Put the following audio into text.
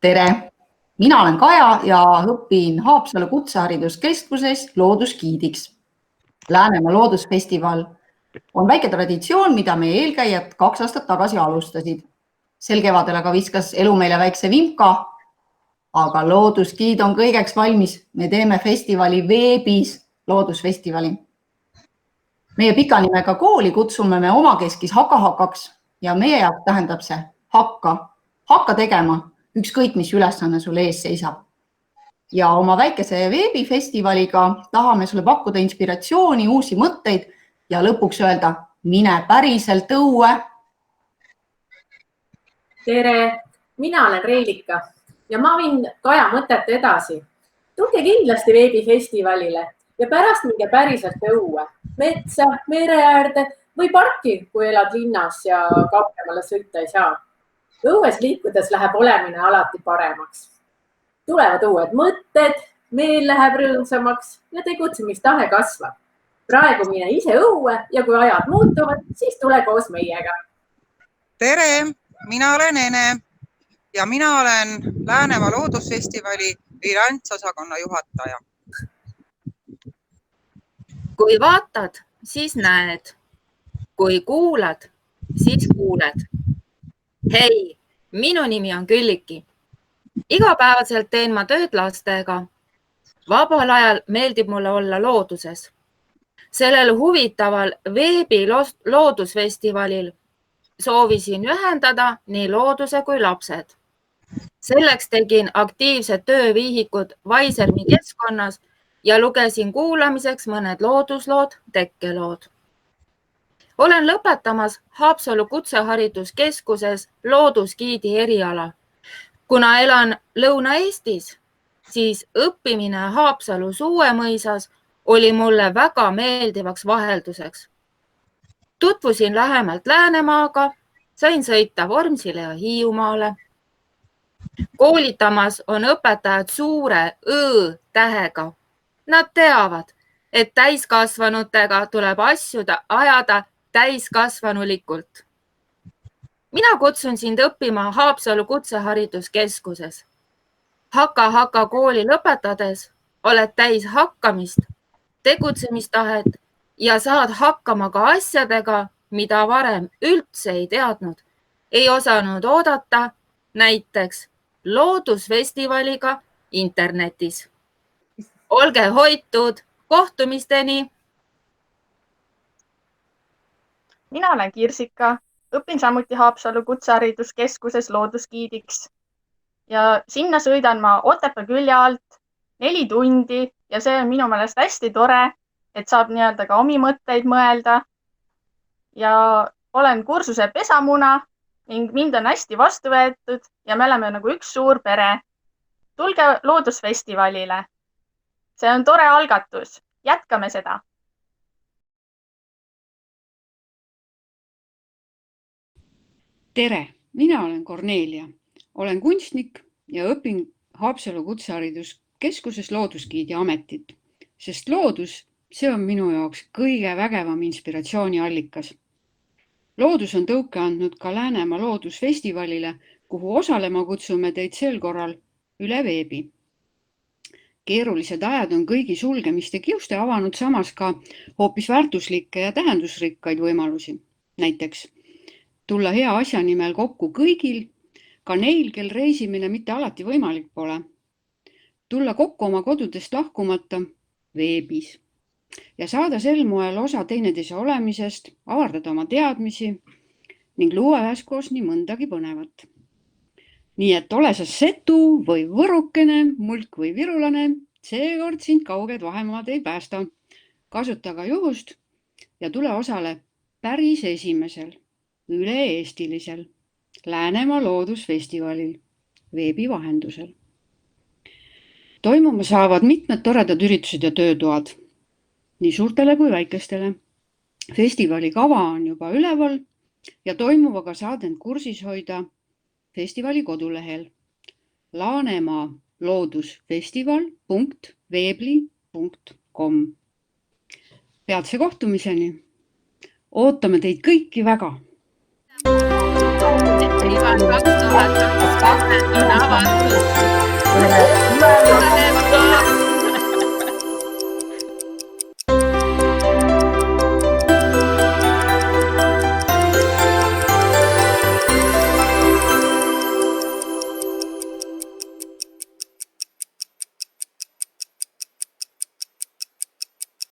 Tere! Mina olen Kaja ja õpin Haapsalu Kutsehariduskeskuses loodusgiidiks. Läänemaa loodusfestival on väike traditsioon, mida meie eelkäijad 2 aastat tagasi alustasid. Sel kevadel aga viskas elu meile väikse vimka, aga loodusgiid on kõigeks valmis. Me teeme festivali veebis loodusfestivali. Meie pika nimega kooli kutsume me omakeskis Haka-Hakaks ja meie jaoks tähendab see hakka tegema, ükskõik mis ülesanne sul ees seisab. Ja oma väikese veebifestivaliga tahame sulle pakkuda inspiratsiooni, uusi mõtteid ja lõpuks öelda, mine päriselt õue. Tere, mina olen Reelika ja ma viin Kaja mõtet edasi. Tulge kindlasti veebifestivalile ja pärast minge päriselt õue, metsa, mere äärde või parki, kui elad linnas ja kaugemale sõita ei saa. Õues liikudes läheb olemine alati paremaks. Tulevad uued mõtted, meel läheb rõõmsamaks ja tegutsemistahe kasvab. Praegu mine ise õue ja kui ajad muutuvad, siis tule koos meiega. Tere, mina olen Ene ja mina olen Läänemaa loodusfestivali bilantsosakonna juhataja. Kui vaatad, siis näed. Kui kuulad, siis kuuled. Hei, minu nimi on Külliki. Igapäevaselt teen ma tööd lastega. Vabal ajal meeldib mulle olla looduses. Sellel huvitaval veebi loodusfestivalil soovisin ühendada nii looduse kui lapsed. Selleks tegin aktiivsed tööviihikud Vaisermi keskkonnas ja lugesin kuulamiseks mõned looduslood, tekkelood. Olen lõpetamas Haapsalu Kutsehariduskeskuses loodusgiidi eriala. Kuna elan Lõuna-Eestis, siis õppimine Haapsalu Suuemõisas oli mulle väga meeldivaks vahelduseks. Tutvusin lähemalt Läänemaaga, sain sõita Vormsile ja Hiiumaale. Koolitamas on õpetajad suure Õ-tähega. Nad teavad, et täiskasvanutega tuleb asju ajada täiskasvanulikult. Mina kutsun sind õppima Haapsalu Kutsehariduskeskuses. Haka kooli lõpetades oled täis hakkamist, tegutsemistahet ja saad hakkama ka asjadega, mida varem üldse ei teadnud, ei osanud oodata, näiteks loodusfestivaliga internetis. Olge hoitud, kohtumisteni! Mina olen Kirsika, õpin samuti Haapsalu Kutsehariduskeskuses loodusgiidiks ja sinna sõidan ma Otepää külje alt 4 tundi ja see on minu meelest hästi tore, et saab nii-öelda ka omi mõtteid mõelda ja olen kursuse pesamuna ning mind on hästi vastu võetud ja me oleme nagu üks suur pere. Tulge loodusfestivalile. See on tore algatus. Jätkame seda. Tere, mina olen Kornelia. Olen kunstnik ja õpin Haapsalu Kutsehariduskeskuses loodusgiidi ametit, sest loodus, see on minu jaoks kõige vägevam inspiratsiooniallikas. Loodus on tõuke andnud ka Läänemaa loodusfestivalile, kuhu osalema kutsume teid sel korral üle veebi. Keerulised ajad on kõigi sulgemiste kiuste avanud samas ka hoopis väärtuslikke ja tähendusrikkaid võimalusi. Näiteks tulla hea asja nimel kokku kõigil, ka neil, kel reisimine mitte alati võimalik pole. Tulla kokku oma kodudest lahkumata veebis ja saada sel moel osa teineteise olemisest, avardada oma teadmisi ning luua üheskoos nii mõndagi põnevat. Nii et ole sa setu või võrukene, mulk või virulane, seekord sind kauged vahemaad ei päästa. Kasuta ka juhust ja tule osale päris esimesel üle-eestilisel Läänemaa loodusfestivalil veebi vahendusel. Toimuma saavad mitmed toredad üritused ja töötoad, nii suurtele kui väikestele. Festivali kava on juba üleval ja toimuvaga saad end kursis hoida festivali kodulehel Läänemaa loodusfestival.weebly.com. Peatse kohtumiseni. Ootame teid kõiki väga. Festival 2020 on avatud.